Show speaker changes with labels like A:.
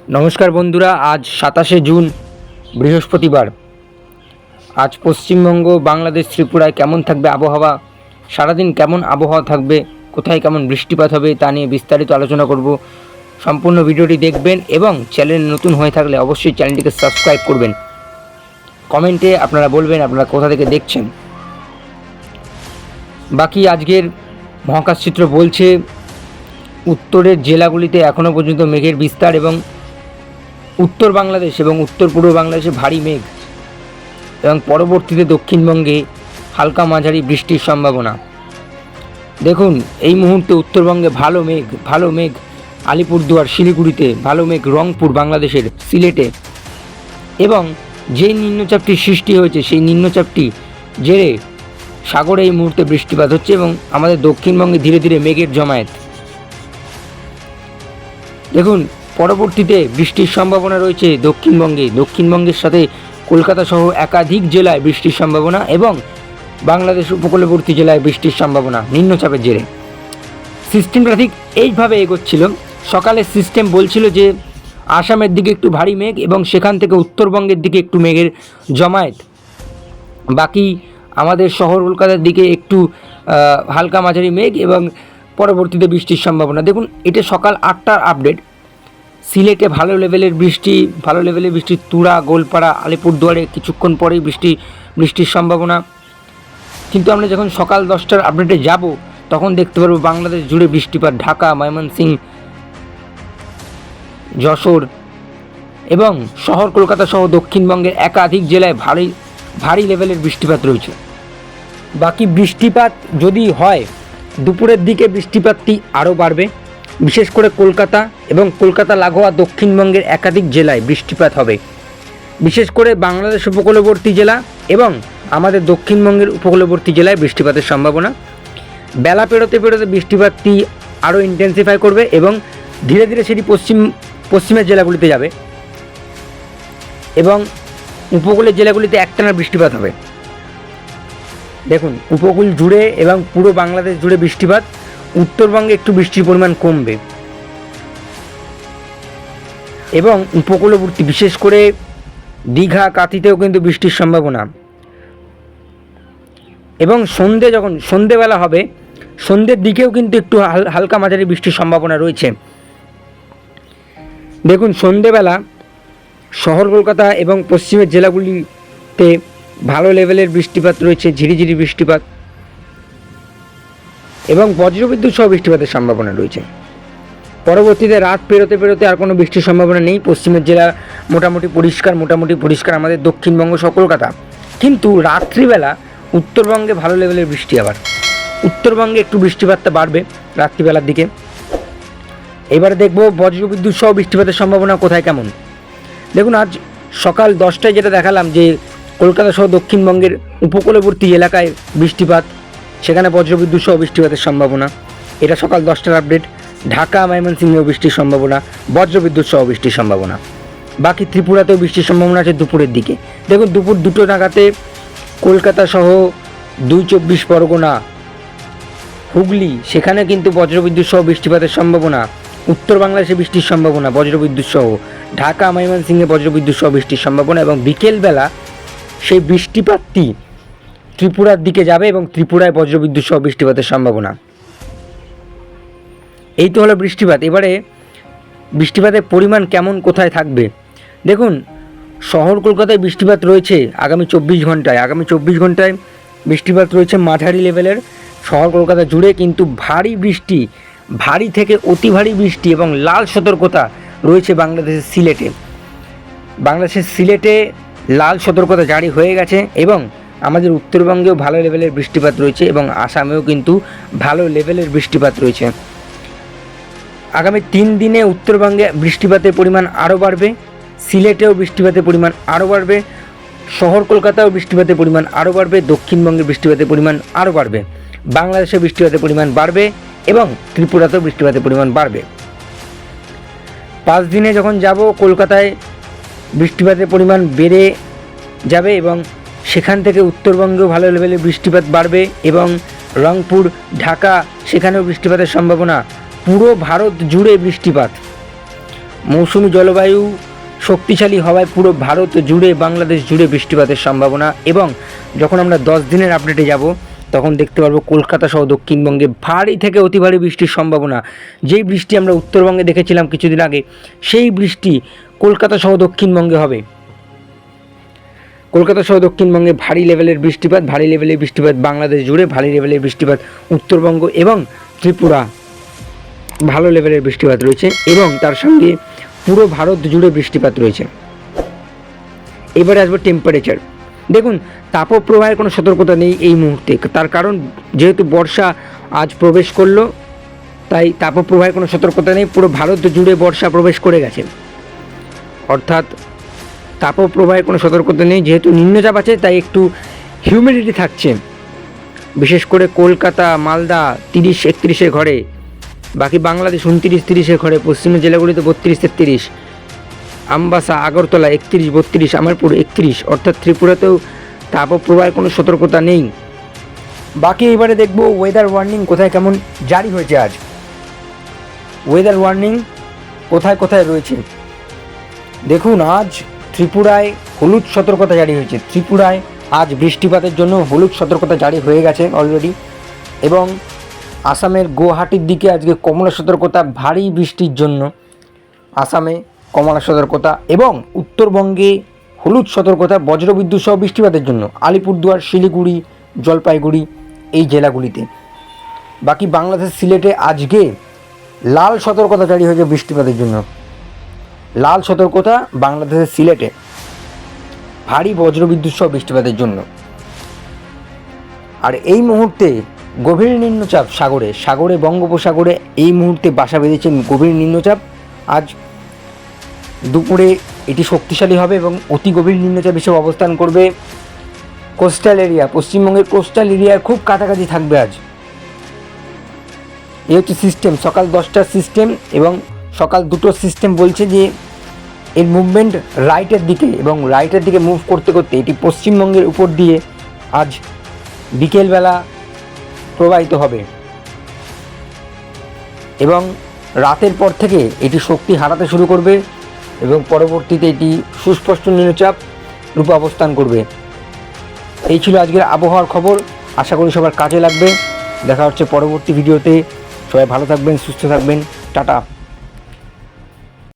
A: নমস্কার বন্ধুরা, আজ 27শে জুন বৃহস্পতিবার। আজ পশ্চিমবঙ্গ, বাংলাদেশ, ত্রিপুরায় কেমন থাকবে আবহাওয়া, সারাদিন কেমন আবহাওয়া থাকবে, কোথায় কেমন বৃষ্টিপাত হবে তা নিয়ে বিস্তারিত আলোচনা করব। সম্পূর্ণ ভিডিওটি দেখবেন এবং চ্যানেল নতুন হয়ে থাকলে অবশ্যই চ্যানেলটিকে সাবস্ক্রাইব করবেন। কমেন্টে আপনারা বলবেন আপনারা কোথা থেকে দেখছেন। বাকি আজকের মহাকাশ চিত্র বলছে উত্তরের জেলাগুলিতে এখনও পর্যন্ত মেঘের বিস্তার এবং উত্তর বাংলাদেশ এবং উত্তর পূর্ব বাংলাদেশে ভারী মেঘ এবং পরবর্তীতে দক্ষিণবঙ্গে হালকা মাঝারি বৃষ্টির সম্ভাবনা। দেখুন, এই মুহূর্তে উত্তরবঙ্গে ভালো মেঘ আলিপুরদুয়ার, শিলিগুড়িতে ভালো মেঘ, রংপুর বাংলাদেশের, সিলেটে। এবং যেই নিম্নচাপটি সৃষ্টি হয়েছে সেই নিম্নচাপটি জেরে সাগরে এই মুহূর্তে বৃষ্টিপাত হচ্ছে এবং আমাদের দক্ষিণবঙ্গে ধীরে ধীরে মেঘের জমায়েত। দেখুন, পরবর্তীতে বৃষ্টির সম্ভাবনা রয়েছে দক্ষিণবঙ্গের সাথে কলকাতা সহ একাধিক জেলায় বৃষ্টির সম্ভাবনা এবং বাংলাদেশ উপকূলবর্তী জেলায় বৃষ্টির সম্ভাবনা নিম্নচাপের জেরে। সিস্টেমটা ঠিক এইভাবে এগোচ্ছিল। সকালে সিস্টেম বলছিল যে আসামের দিকে একটু ভারী মেঘ এবং সেখান থেকে উত্তরবঙ্গের দিকে একটু মেঘের জমায়েত, বাকি আমাদের শহর কলকাতার দিকে একটু হালকা মাঝারি মেঘ এবং পরবর্তীতে বৃষ্টির সম্ভাবনা। দেখুন, এটা সকাল 8টার আপডেট। সিলেটে ভালো লেভেলের বৃষ্টি, তুরা, গোলপাড়া, আলিপুরদুয়ারে কিছুক্ষণ পরেই বৃষ্টির সম্ভাবনা। কিন্তু আমরা যখন সকাল 10টার আপডেটে যাব তখন দেখতে পারবো বাংলাদেশ জুড়ে বৃষ্টিপাত, ঢাকা, ময়মনসিংহ, যশোর এবং শহর কলকাতা সহ দক্ষিণবঙ্গের একাধিক জেলায় ভারী লেভেলের বৃষ্টিপাত রয়েছে। বাকি বৃষ্টিপাত যদি হয়, দুপুরের দিকে বৃষ্টিপাতটি আরও বাড়বে। বিশেষ করে কলকাতা এবং কলকাতা লাগোয়া দক্ষিণবঙ্গের একাধিক জেলায় বৃষ্টিপাত হবে। বিশেষ করে বাংলাদেশ উপকূলবর্তী জেলা এবং আমাদের দক্ষিণবঙ্গের উপকূলবর্তী জেলায় বৃষ্টিপাতের সম্ভাবনা। বেলা পেরোতে বৃষ্টিপাতটি আরও ইন্টেন্সিফাই করবে এবং ধীরে ধীরে সেটি পশ্চিমের জেলাগুলিতে যাবে এবং উপকূলের জেলাগুলিতে একটানা বৃষ্টিপাত হবে। দেখুন, উপকূল জুড়ে এবং পুরো বাংলাদেশ জুড়ে বৃষ্টিপাত। উত্তরবঙ্গে একটু বৃষ্টির পরিমাণ কমবে এবং উপকূলবর্তী বিশেষ করে দীঘা, কাঁথিতেও কিন্তু বৃষ্টির সম্ভাবনা। এবং সন্ধেবেলা হবে, সন্ধ্যের দিকেও কিন্তু একটু হালকা মাঝারি বৃষ্টির সম্ভাবনা রয়েছে। দেখুন, সন্ধেবেলা শহর কলকাতা এবং পশ্চিমের জেলাগুলিতে ভালো লেভেলের বৃষ্টিপাত রয়েছে, ঝিরিঝিরি বৃষ্টিপাত এবং বজ্রবিদ্যুৎ সহ বৃষ্টিপাতের সম্ভাবনা রয়েছে। পরবর্তীতে রাত পেরোতে আর কোনো বৃষ্টির সম্ভাবনা নেই। পশ্চিমের জেলা মোটামুটি পরিষ্কার আমাদের দক্ষিণবঙ্গ সহ কলকাতা। কিন্তু রাত্রিবেলা উত্তরবঙ্গে ভালো লেভেলের বৃষ্টি, আবার উত্তরবঙ্গে একটু বৃষ্টিপাতটা বাড়বে রাত্রিবেলার দিকে। এবারে দেখব বজ্রবিদ্যুৎ সহ বৃষ্টিপাতের সম্ভাবনা কোথায় কেমন। দেখুন, আজ সকাল 10টায় যেটা দেখালাম যে কলকাতা সহ দক্ষিণবঙ্গের উপকূলবর্তী এলাকায় বৃষ্টিপাত, সেখানে বজ্রবিদ্যুৎ সহ বৃষ্টিপাতের সম্ভাবনা। এটা সকাল 10টার আপডেট। ঢাকা, ময়মনসিংহেও বৃষ্টির সম্ভাবনা, বজ্রবিদ্যুৎ সহ বৃষ্টির সম্ভাবনা। বাকি ত্রিপুরাতেও বৃষ্টির সম্ভাবনা আছে দুপুরের দিকে। দেখুন, দুপুর 2টো নাগাদে কলকাতা সহ 2 চব্বিশ পরগনা, হুগলি, সেখানে কিন্তু বজ্রবিদ্যুৎ সহ বৃষ্টিপাতের সম্ভাবনা। উত্তর বাংলাদেশে বৃষ্টির সম্ভাবনা বজ্রবিদ্যুৎ সহ। ঢাকা, ময়মনসিংহে বজ্রবিদ্যুৎ সহ বৃষ্টির সম্ভাবনা এবং বিকেলবেলা সেই বৃষ্টিপাতটি ত্রিপুরার দিকে যাবে এবং ত্রিপুরায় বজ্রবিদ্যুৎ সহ বৃষ্টিপাতের সম্ভাবনা। এই তো হলো বৃষ্টিপাত। এবারে বৃষ্টিপাতের পরিমাণ কেমন কোথায় থাকবে। দেখুন, শহর কলকাতায় বৃষ্টিপাত রয়েছে আগামী 24 ঘন্টায় বৃষ্টিপাত রয়েছে মাঝারি লেভেলের শহর কলকাতা জুড়ে। কিন্তু ভারী থেকে অতি ভারী বৃষ্টি এবং লাল সতর্কতা রয়েছে বাংলাদেশের সিলেটে লাল সতর্কতা জারি হয়ে গেছে এবং আমাদের উত্তরবঙ্গেও ভালো লেভেলের বৃষ্টিপাত রয়েছে এবং আসামেও কিন্তু ভালো লেভেলের বৃষ্টিপাত রয়েছে। আগামী 3 দিনে উত্তরবঙ্গে বৃষ্টিপাতের পরিমাণ আরও বাড়বে, সিলেটেও বৃষ্টিপাতের পরিমাণ আরও বাড়বে, শহর কলকাতাও বৃষ্টিপাতের পরিমাণ আরও বাড়বে, দক্ষিণবঙ্গে বৃষ্টিপাতের পরিমাণ আরও বাড়বে, বাংলাদেশে বৃষ্টিপাতের পরিমাণ বাড়বে এবং ত্রিপুরাতেও বৃষ্টিপাতের পরিমাণ বাড়বে। 5 দিনে যখন যাব, কলকাতায় বৃষ্টিপাতের পরিমাণ বেড়ে যাবে এবং সেখান থেকে উত্তরবঙ্গেও ভালো লেভেলের বৃষ্টিপাত বাড়বে এবং রংপুর, ঢাকা, সেখানেও বৃষ্টিপাতের সম্ভাবনা। পুরো ভারত জুড়ে বৃষ্টিপাত। মৌসুমি জলবায়ু শক্তিশালী হওয়ায় পুরো ভারত জুড়ে, বাংলাদেশ জুড়ে বৃষ্টিপাতের সম্ভাবনা। এবং যখন আমরা 10 দিনের আপডেটে যাব তখন দেখতে পারবো কলকাতা সহ দক্ষিণবঙ্গে ভারী থেকে অতি ভারী বৃষ্টির সম্ভাবনা। যেই বৃষ্টি আমরা উত্তরবঙ্গে দেখেছিলাম কিছুদিন আগে, সেই বৃষ্টি কলকাতা সহ দক্ষিণবঙ্গে হবে। কলকাতা সহ দক্ষিণবঙ্গে ভারী লেভেলের বৃষ্টিপাত বাংলাদেশ জুড়ে, ভারী লেভেলের বৃষ্টিপাত উত্তরবঙ্গ এবং ত্রিপুরা, ভালো লেভেলের বৃষ্টিপাত রয়েছে এবং তার সঙ্গে পুরো ভারত জুড়ে বৃষ্টিপাত রয়েছে। এবারে আসবো টেম্পারেচার। দেখুন, তাপপ্রবাহের কোনো সতর্কতা নেই এই মুহূর্তে, তার কারণ যেহেতু বর্ষা আজ প্রবেশ করলো, তাই তাপপ্রবাহের কোনো সতর্কতা নেই। পুরো ভারত জুড়ে বর্ষা প্রবেশ করে গেছে, অর্থাৎ তাপপ্রবাহের কোনো সতর্কতা নেই। যেহেতু নিম্নচাপ আছে তাই একটু হিউমিডিটি থাকছে, বিশেষ করে কলকাতা, মালদা 30-31-এর ঘরে, বাকি বাংলাদেশ 29-30-এর ঘরে, পশ্চিমের জেলাগুলিতে 32-33, আমবাসা, আগরতলা 31-32, আমারপুর 31, অর্থাৎ ত্রিপুরাতেও তাপপ্রবাহের কোনো সতর্কতা নেই। বাকি এবারে দেখব ওয়েদার ওয়ার্নিং কোথায় কেমন জারি হয়েছে আজ। ওয়েদার ওয়ার্নিং কোথায় কোথায় রয়েছে দেখুন। আজ ত্রিপুরায় হলুদ সতর্কতা জারি হয়েছে। ত্রিপুরায় আজ বৃষ্টিপাতের জন্য হলুদ সতর্কতা জারি হয়ে গেছে অলরেডি। এবং আসামের গুয়াহাটির দিকে আজকে কমলা সতর্কতা, ভারী বৃষ্টির জন্য আসামে কমলা সতর্কতা। এবং উত্তরবঙ্গে হলুদ সতর্কতা বজ্রবিদ্যুৎ সহ বৃষ্টিপাতের জন্য আলিপুরদুয়ার, শিলিগুড়ি, জলপাইগুড়ি এই জেলাগুলিতে। বাকি বাংলাদেশ সিলেটে আজকে লাল সতর্কতা জারি হয়েছে বৃষ্টিপাতের জন্য। লাল সতর্কতা বাংলাদেশের সিলেটে ভারী বজ্রবিদ্যুৎ সহ বৃষ্টিপাতের জন্য। আর এই মুহূর্তে গভীর নিম্নচাপ সাগরে বঙ্গোপসাগরে এই মুহূর্তে বাসা বেঁধেছে গভীর নিম্নচাপ। আজ দুপুরে এটি শক্তিশালী হবে এবং অতি গভীর নিম্নচাপ হিসেবে অবস্থান করবে কোস্টাল এরিয়া, পশ্চিমবঙ্গের কোস্টাল এরিয়ার খুব কাছাকাছি থাকবে আজ। এই হচ্ছে সিস্টেম, সকাল 10টার সিস্টেম এবং সকাল 2টোর সিস্টেম বলছে যে এর মুভমেন্ট রাইটের দিকে, এবং রাইটের দিকে মুভ করতে করতে এটি পশ্চিমবঙ্গের উপর দিয়ে আজ বিকেলবেলা প্রবাহিত হবে এবং রাতের পর থেকে এটি শক্তি হারাতে শুরু করবে এবং পরবর্তীতে এটি সুস্পষ্ট নিম্নচাপ রূপে অবস্থান করবে। এই ছিল আজকের আবহাওয়ার খবর। আশা করি সবার কাজে লাগবে। দেখা হচ্ছে পরবর্তী ভিডিওতে। সবাই ভালো থাকবেন, সুস্থ থাকবেন। টাটা।